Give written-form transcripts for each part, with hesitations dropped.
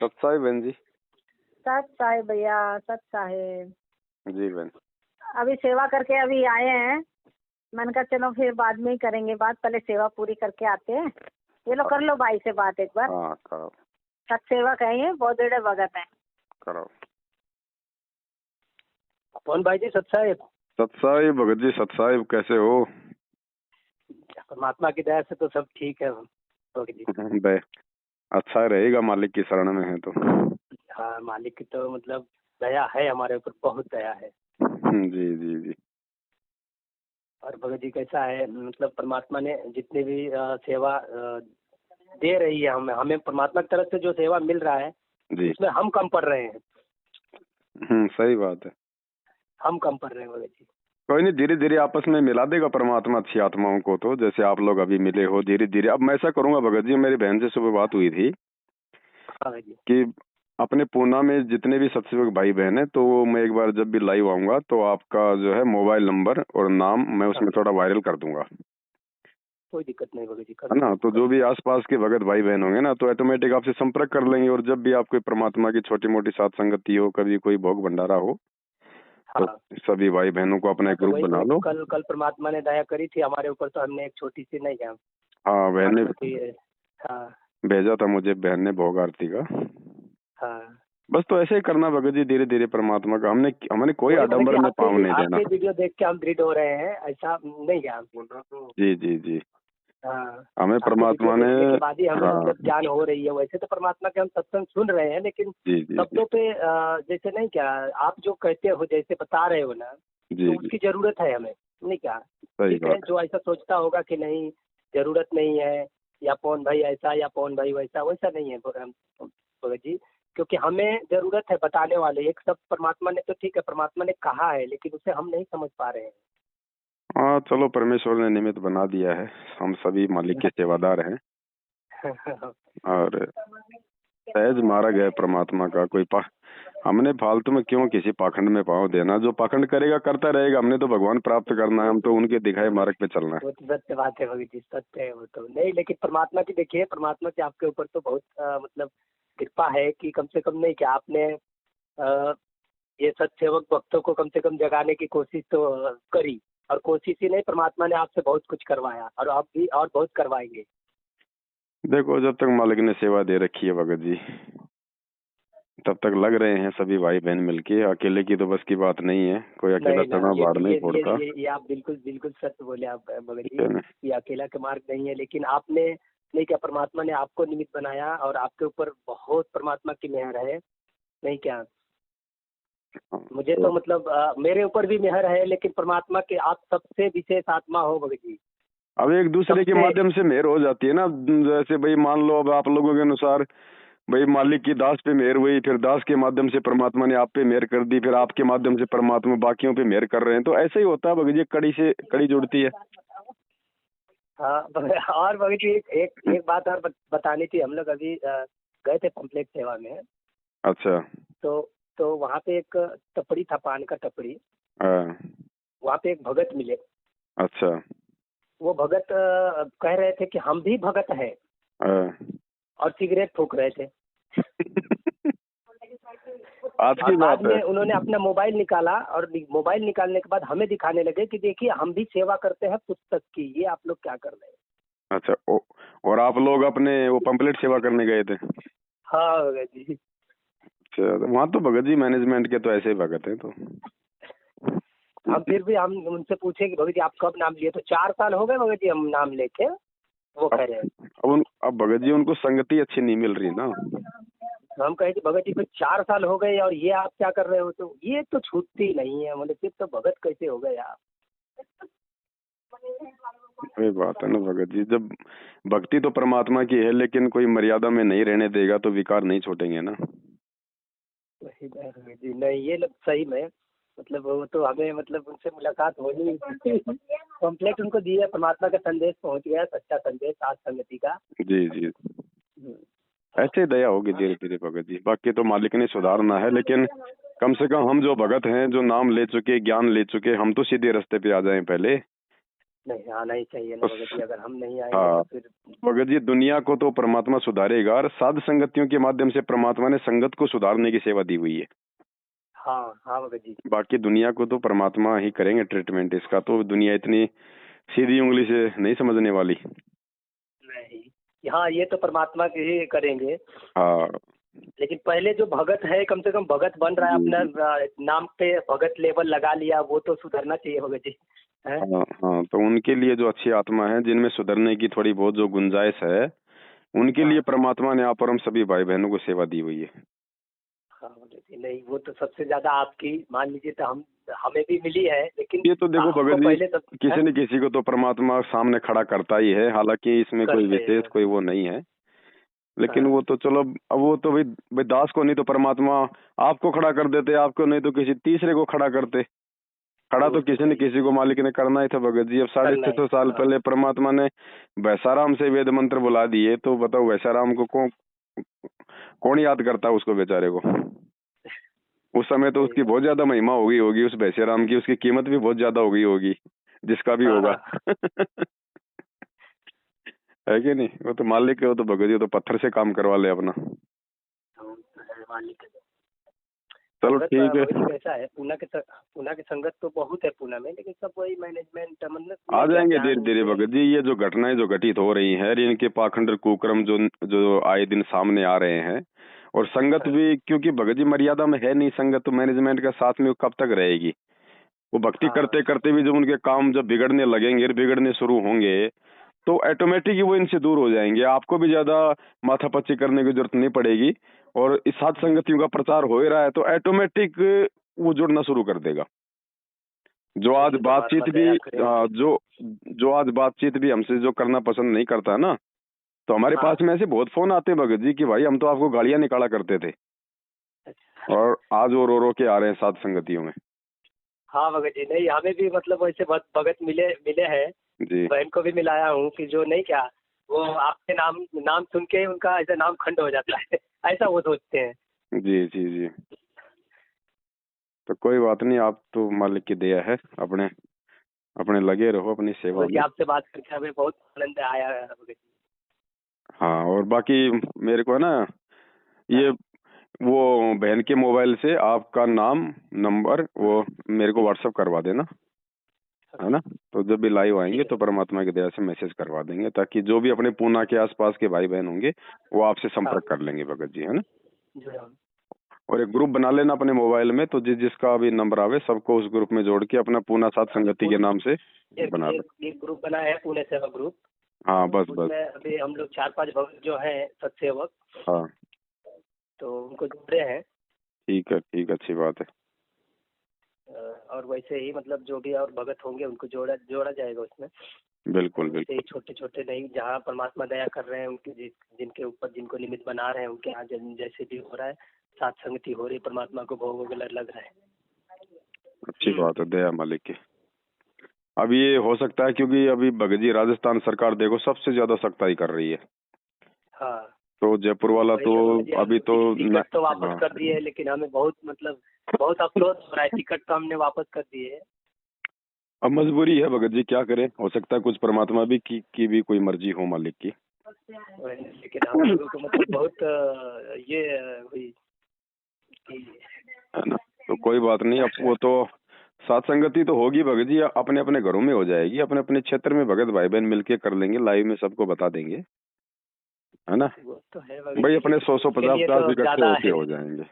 सत्साई बहन जी। सत्य है भैया, सत्य है। जी बहन। अभी सेवा करके अभी आए हैं। मैंने कहा चलो फिर बाद में ही करेंगे बात, पहले सेवा पूरी करके आते हैं। ये लो कर लो भाई से बात एक बार। हाँ करो सत्य सेवक है ये, बहुत बड़े भगत है। करो। कौन भाई जी? सत्साहिब। सत्साई भगत जी, सत्साई कैसे हो? परमात्मा की दया से तो सब ठीक है भगत जी। बे अच्छा रहेगा, मालिक की शरण में है तो। हाँ, मालिक की तो मतलब दया है हमारे ऊपर, बहुत दया है। जी जी जी। और भगत जी कैसा है, मतलब परमात्मा ने जितने भी सेवा दे रही है हमें परमात्मा की तरफ से जो सेवा मिल रहा है जी। उसमें हम कम पड़ रहे हैं। सही बात है। हम कम पड़ रहे हैं भगत जी। कोई नहीं, धीरे धीरे आपस में मिला देगा परमात्मा अच्छी आत्माओं को। तो जैसे आप लोग अभी मिले हो, धीरे धीरे। अब मैं ऐसा करूंगा भगत जी, मेरी बहन से सुबह बात हुई थी हाँ भगत जी। कि अपने पूना में जितने भी सत्सेवक भाई बहन है, तो मैं एक बार जब भी लाइव आऊंगा तो आपका जो है मोबाइल नंबर और नाम मैं उसमें थोड़ा वायरल कर दूंगा। कोई दिक्कत नहीं भगत जी, है ना? तो जो भी आसपास के भगत भाई बहन होंगे ना, तो ऑटोमेटिक आपसे संपर्क कर लेंगे। और जब भी आप कोई परमात्मा की छोटी मोटी सात संगति हो, कभी कोई भोग भंडारा हो, तो हाँ, सभी भाई बहनों को अपना एक तो ग्रुप वही बना भगत लो। जी, कल परमात्मा ने दया करी थी हमारे ऊपर, तो हमने एक छोटी सी नहीं क्या हाँ बहन ने हाँ भेजा था मुझे, बहन ने भोग आरती का। हाँ। बस तो ऐसे ही करना भगत जी, धीरे धीरे परमात्मा का। हमने कोई वही भगत आडंबर जी, में पाँव नहीं देना। आपके वीडियो देख के हम दृढ़ हो रहे हैं, ऐसा नहीं क्या? जी जी जी। हाँ, हमें आपके परमात्मा वीडियो ने, देखने के बाद ही हमें हाँ मतलब ज्ञान हो रही है। वैसे तो परमात्मा के हम सत्संग सुन रहे हैं, लेकिन जी जी जी शब्दों पे जैसे नहीं क्या, आप जो कहते हो जैसे बता रहे हो ना, जी तो जी। उसकी जरूरत है हमें, नहीं क्या? सही ठीक है, बात जो ऐसा सोचता होगा कि नहीं जरूरत नहीं है, या पवन भाई ऐसा या पवन भाई वैसा, वैसा नहीं है भगत जी। क्योंकि हमें जरूरत है बताने वाले। एक शब्द परमात्मा ने, तो ठीक है परमात्मा ने कहा है, लेकिन उसे हम नहीं समझ पा रहे हैं। हाँ चलो, परमेश्वर ने निमित्त बना दिया है, हम सभी मालिक के सेवादार हैं। और सहज मार्ग है परमात्मा का। हमने फालतू में क्यों किसी पाखंड में पाँव देना? जो पाखंड करेगा करता रहेगा। हमने तो भगवान प्राप्त करना है, हम तो उनके दिखाए मार्ग पे चलना है। वो तो सत्य बात है भगत जी, सत्य है वो तो। नहीं, लेकिन परमात्मा की देखिए, परमात्मा की आपके ऊपर तो बहुत मतलब कृपा है कि कम से कम नहीं कि आपने ये सत्सेवक भक्तों को कम से कम जगाने की कोशिश तो करी। और कोशिश ही नहीं, परमात्मा ने आपसे बहुत कुछ करवाया, और आप भी और बहुत करवाएंगे। देखो, जब तक मालिक ने सेवा दे रखी है भगत जी, तब तक लग रहे हैं सभी भाई बहन मिलके। अकेले की तो बस की बात नहीं है, कोई अकेला नहीं ना, चना बाढ़ नहीं फोड़ता। ये आप बिल्कुल बिल्कुल सत्य बोले आप भगत ठीक जी। है ना? ये अकेला का मार्ग नहीं है, लेकिन आपने नहीं क्या, परमात्मा ने आपको निमित्त बनाया, और आपके ऊपर बहुत परमात्मा की मेहर है, नहीं क्या? मुझे तो मतलब मेरे ऊपर भी मेहर है, लेकिन परमात्मा के आप सबसे विशेष आत्मा हो भगत जी। अब एक दूसरे के माध्यम से मेहर हो जाती है ना। जैसे भाई मान लो, अब आप लोगों के अनुसार भाई मालिक की दास पे मेहर हुई, फिर दास के माध्यम से परमात्मा ने आप पे मेहर कर दी, फिर आपके माध्यम से परमात्मा बाकियों पे मेहर कर रहे हैं। तो ऐसे ही होता है भगत जी, कड़ी से कड़ी जुड़ती है। हाँ और भगत जी एक बात और बतानी थी। हम लोग अभी गए थे पंपलेट सेवा में। अच्छा। तो वहाँ पे एक टपड़ी था, पान का टपड़ी। हाँ। वहाँ पे एक भगत मिले। अच्छा। वो भगत कह रहे थे कि हम भी भगत हैं, हाँ। और सिगरेट फूक रहे थे। आज की और बाद बात है। में उन्होंने अपना मोबाइल निकाला, और मोबाइल निकालने के बाद हमें दिखाने लगे कि देखिए हम भी सेवा करते हैं पुस्तक की, ये आप लोग क्या कर रहे हैं। अच्छा। और आप लोग अपने वो पंपलेट सेवा करने गए थे? हाँ भगत जी। अच्छा, वहाँ तो भगत जी मैनेजमेंट के तो ऐसे ही भगत हैं। तो हम फिर भी हम उनसे पूछे कि भगत जी आप कब नाम लिए? तो 4 साल हो गए भगत जी हम नाम लेके। वो कह रहे हैं अब भगत जी उनको संगति अच्छी नहीं मिल रही ना। तो हम कहे कि भगत जी फिर 4 साल हो गए और ये आप क्या कर रहे हो? तो ये तो छूटती नहीं है। मतलब फिर तो भगत कैसे हो गए आप? वही बात है ना भगत जी, जब भक्ति तो परमात्मा की है, लेकिन कोई मर्यादा में नहीं रहने देगा तो विकार नहीं छूटेंगे ना। वही है भगत जी। नहीं, ये लोग सही में मतलब वो तो हमें मतलब उनसे मुलाकात हो ही कम्प्लेट उनको दी है। परमात्मा का संदेश पहुंच गया, सच्चा संदेश आज संगति का। जी जी। ऐसे ही दया होगी धीरे धीरे भगत जी। बाकी तो मालिक ने सुधारना है, लेकिन कम से कम हम जो भगत हैं, जो नाम ले चुके, ज्ञान ले चुके, हम तो सीधे रास्ते पे आ जाएं पहले। नहीं आना ही चाहिए ना भगत जी, अगर हम नहीं आएंगे हाँ तो फिर। भगत जी, दुनिया को तो परमात्मा सुधारेगा और साध संगतियों के माध्यम से परमात्मा ने संगत को सुधारने की सेवा दी हुई है। हाँ हाँ भगत जी। बाकी दुनिया को तो परमात्मा ही करेंगे ट्रीटमेंट, इसका तो दुनिया इतनी सीधी उंगली से नहीं समझने वाली। नहीं, हाँ ये तो परमात्मा के ही करेंगे, हाँ लेकिन पहले जो भगत है कम से कम भगत बन रहा है, जी, अपना नाम पे भगत लेबल लगा लिया, वो तो सुधरना चाहिए भगत जी है। हाँ हाँ, तो उनके लिए जो अच्छी आत्मा है जिनमें सुधरने की थोड़ी बहुत जो गुंजाइश है, उनके लिए हाँ परमात्मा ने आप और हम सभी भाई बहनों को सेवा दी हुई है। हाँ भगत जी, नहीं वो तो सबसे ज्यादा आपकी मान लीजिए, तो हम हमें भी मिली है, लेकिन ये तो देखो आपको भगत जी, पहले सब किसी न किसी को तो परमात्मा सामने खड़ा करता ही है, हालांकि इसमें कोई करते हैं। विशेष कोई वो नहीं है, लेकिन हाँ वो तो चलो, अब वो तो भाई दास को नहीं तो परमात्मा आपको खड़ा कर देते, आपको नहीं तो किसी तीसरे को खड़ा करते। खड़ा तो वो किसी है न ही, किसी को मालिक ने करना ही था भगत जी। अब करना 650 है। साल हाँ पहले परमात्मा ने वैसाराम से वेद मंत्र बुला दिए, तो बताओ वैसाराम को कौन याद करता उसको बेचारे को। उस समय तो सही उसकी बात। बहुत ज्यादा महिमा हो गई होगी, उस वैसाराम की उसकी कीमत भी बहुत ज्यादा हो गई होगी, जिसका भी हाँ होगा। हाँ है कि नहीं? वो तो मालिक है, वो तो भगत जी, वो तो पत्थर से काम करवा ले अपना। वो तो है मालिक है। चलो संगत ठीक भगत जी है, कैसा है, पूना के संगत तो बहुत है पूना में, लेकिन सब वही मैनेजमेंट मतलब आ नहीं क्या जाएंगे धीरे जान धीरे से। भगत जी। ये जो घटनाएं जो घटित हो रही हैं, इनके पाखंड कुक्रम जो जो आए दिन सामने आ रहे हैं, और संगत हाँ भी, क्योंकि भगत जी मर्यादा में है नहीं संगत, तो मैनेजमेंट के साथ में वो कब तक रहेगी? वो भक्ति हाँ करते करते भी जब उनके काम जब बिगड़ने लगेंगे, बिगड़ने शुरू होंगे, तो ऑटोमेटिक ही वो इनसे दूर हो जाएंगे। आपको भी ज्यादा माथापच्ची करने की जरूरत नहीं पड़ेगी, और इस सात संगतियों का प्रचार हो ही रहा है, तो ऑटोमेटिक वो जुड़ना शुरू कर देगा। जो आज देखिए परमात्मा बातचीत भी दया करेंगे। जो आज बातचीत भी हमसे जो करना पसंद नहीं करता है ना, तो हमारे हाँ पास में ऐसे बहुत फोन आते हैं भगत जी कि भाई हम तो आपको गालियां निकाला करते थे, अच्छा। और आज वो रो रो के आ रहे हैं सात संगतियों में। हाँ भगत जी, नहीं हमें भी मतलब वैसे भगत मिले मिले हैं, जी बहन को भी मिलाया हूँ कि जो नहीं क्या, वो आपके नाम नाम सुन के उनका ऐसा नाम खंड हो जाता है ऐसा वो सोचते हैं। जी जी जी, तो कोई बात नहीं, आप तो मालिक की दया है, अपने अपने लगे रहो अपनी सेवा भगत जी में। आपसे बात करके हमें बहुत आनंद आया है भगत जी। हाँ, और बाकी मेरे को है ना, ये वो बहन के मोबाइल से आपका नाम, नंबर वो मेरे को व्हाट्सअप करवा देना, है ना? तो जब भी लाइव आएंगे ठीक है तो परमात्मा की दया से मैसेज करवा देंगे, ताकि जो भी अपने पूना के आसपास के भाई बहन होंगे वो आपसे हाँ संपर्क कर लेंगे भगत जी, है ना? जुड़ा हूँ। और एक ग्रुप बना लेना अपने मोबाइल में, तो जिसका भी नंबर आवे सबको उस ग्रुप में जोड़ के अपना पूना सात हाँ, संगति के नाम से बना दो। एक ग्रुप बना है पुणे सेवा ग्रुप, हाँ बस बस, उसमें अभी हम लोग 4-5 भक्त जो हैं सत्सेवक, हाँ तो उनको जोड़े हैं। ठीक, अच्छी बात है। और वैसे ही मतलब जो भी और भगत होंगे उनको जोड़ा जोड़ा जाएगा उसमें। बिल्कुल और वैसे ही बिल्कुल, छोटे छोटे नहीं, जहाँ परमात्मा दया कर रहे हैं उनके जिनके ऊपर जिनको निमित्त बना रहे हैं उनके यहाँ जैसे भी हो रहा है, साथ संगति हो रही, परमात्मा को भोग वगैरह लग रहा है। अच्छी बात है, दया मालिक की। अब ये हो सकता है क्योंकि अभी भगत जी राजस्थान सरकार देखो सबसे ज्यादा सख्ताई कर रही है, हाँ तो जयपुर वाला वही तो है भगत जी, हम अभी तो टिकट तो वापस हाँ, कर दिए, लेकिन हमें बहुत मतलब बहुत अफसोस हो रहा है, टिकट तो हमने वापस कर दिए। अब मजबूरी है भगत जी, क्या करें, हो सकता है कुछ परमात्मा भी की भी कोई मर्जी हो मालिक की, लेकिन हम लोगों को मतलब बहुत ये हुई कि है ना? तो कोई बात नहीं, अब वो तो सात संगति तो होगी भगत जी, अपने अपने घरों में हो जाएगी, अपने अपने क्षेत्र में भगत भाई बहन मिलके कर लेंगे, लाइव में सबको बता देंगे, है ना? वो तो है भगत भाई जी, अपने लेकिन 100 उसके 50 लिए 50 तो इकट्ठे ज्यादा होके है। हो जाएंगे।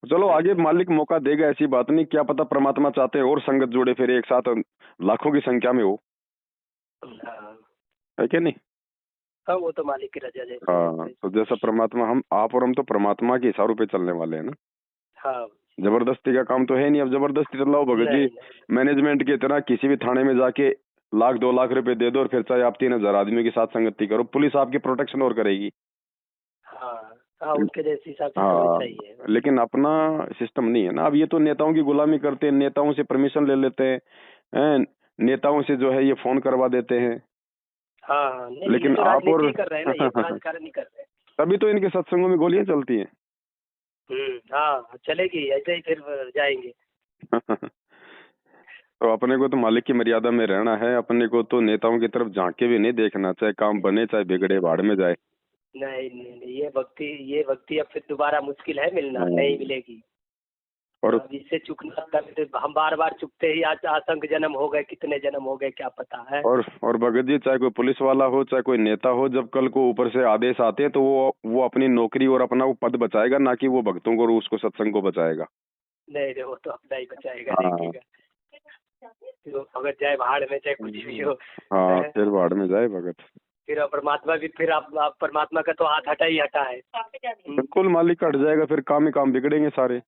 चलो आगे मालिक मौका देगा, ऐसी बात नहीं, क्या पता परमात्मा चाहते हैं और संगत जोड़े फिर एक साथ लाखों की संख्या में हो, हाँ है क्या नहीं? हाँ, वो तो मालिक की रजा जैसे हाँ, जैसे। तो जैसा परमात्मा, हम आप और हम तो परमात्मा के इशारों पे चलने वाले हैं ना, हाँ जबरदस्ती का काम तो है नहीं। अब जबरदस्ती चलाओ भगत जी, नहीं नहीं। मैनेजमेंट की तरह किसी भी थाने में जाके 1 लाख 2 लाख रुपए दे दो, और फिर चाहे आप 3,000 आदमियों के साथ संगति करो, पुलिस आपकी प्रोटेक्शन और करेगी। हाँ हाँ, उनके जैसे हिसाब से चलना हाँ, चाहिए। लेकिन अपना सिस्टम नहीं है ना। अब ये तो नेताओं की गुलामी करते हैं, नेताओं से परमिशन ले लेते हैं, नेताओं से जो है ये फोन करवा देते हैं, हाँ हाँ, नहीं ये लेकिन तो आप और राजनीति कर रहे हैं ना, ये तो राजकारण नहीं कर रहे। तभी तो इनके सत्संगों में गोलियां चलती हैं। हाँ चलेगी ऐसे ही फिर जाएंगे। तो अपने को तो मालिक की मर्यादा में रहना है, अपने को तो नेताओं की तरफ झांक के भी नहीं देखना, चाहे काम बने चाहे बिगड़े, भाड़ में जाए। नहीं नहीं नहीं, ये भक्ति अब फिर दोबारा मुश्किल है मिलना, नहीं मिलेगी। और अब इससे चूकना तक हम बार बार चुकते ही आज असंख्य जन्म हो गए, कितने जन्म हो गए क्या पता है। और भगत जी, चाहे कोई पुलिस वाला हो चाहे कोई नेता हो, जब कल को ऊपर से आदेश आते हैं तो वो अपनी नौकरी और अपना वो पद बचाएगा, ना कि वो भक्तों को और उसको सत्संग को बचाएगा। नहीं नहीं, वो तो अपना ही बचाएगा, हाँ देखिएगा। फिर वो भगत जाए भाड़ में, चाहे कुछ भी हो। हाँ, फिर भाड़ में जाए भगत। फिर परमात्मा भी, फिर आप परमात्मा का तो हाथ हटा ही हटा है। बिल्कुल, मालिक हट जाएगा फिर काम ही काम बिगड़ेंगे सारे।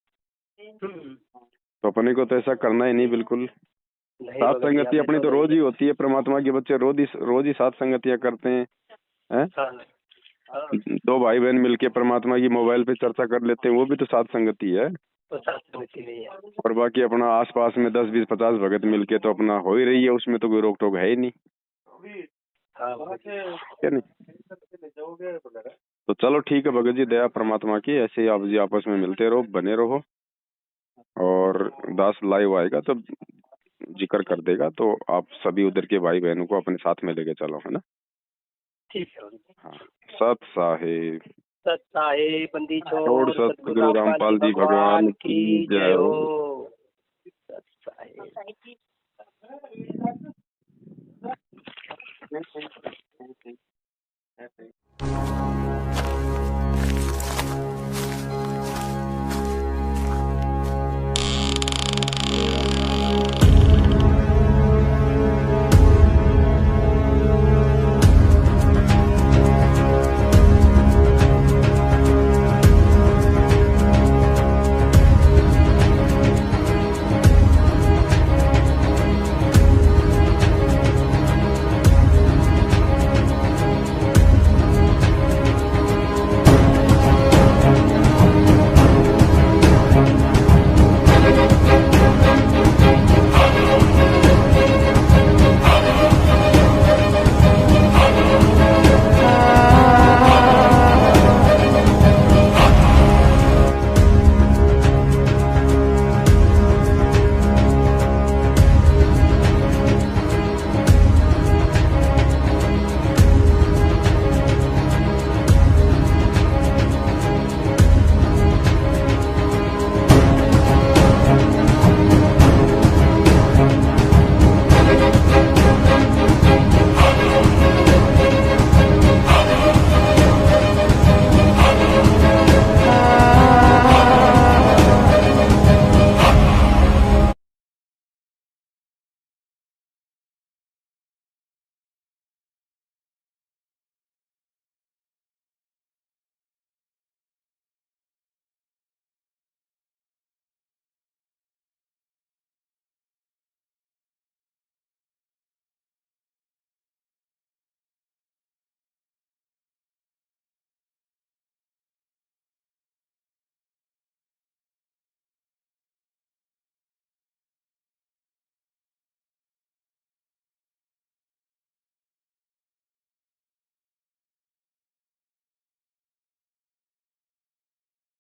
तो अपने को तो ऐसा करना ही नहीं बिल्कुल। नहीं सात भगत जी, संगति हमें अपनी तो रोज ही होती है, परमात्मा के बच्चे रोज ही सात संगतियां करते हैं, हैं? हाँ, दो भाई बहन मिलके परमात्मा की मोबाइल पे चर्चा कर लेते हैं, वो भी तो सात संगति है। तो सत्संगति नहीं है। और बाकी अपना आसपास में 10 20 50 भगत मिलके तो अपना हो ही रही है, उसमें तो कोई रोक टोक है ही नहीं, हाँ भगत जी। क्या नहीं। तो चलो ठीक है भगत जी, दया परमात्मा की, ऐसे ही आप जी आपस में मिलते रहो, बने रहो। और दास लाइव आएगा तो जिक्र कर देगा, तो आप सभी उधर के भाई बहनों को अपने साथ में लेके चलो, है ना। ठीक है भगत जी। हाँ, सत साहेब। सत साहेब बंदी छोड़ छोड़ सतगुरु रामपाल जी भगवान की जय हो।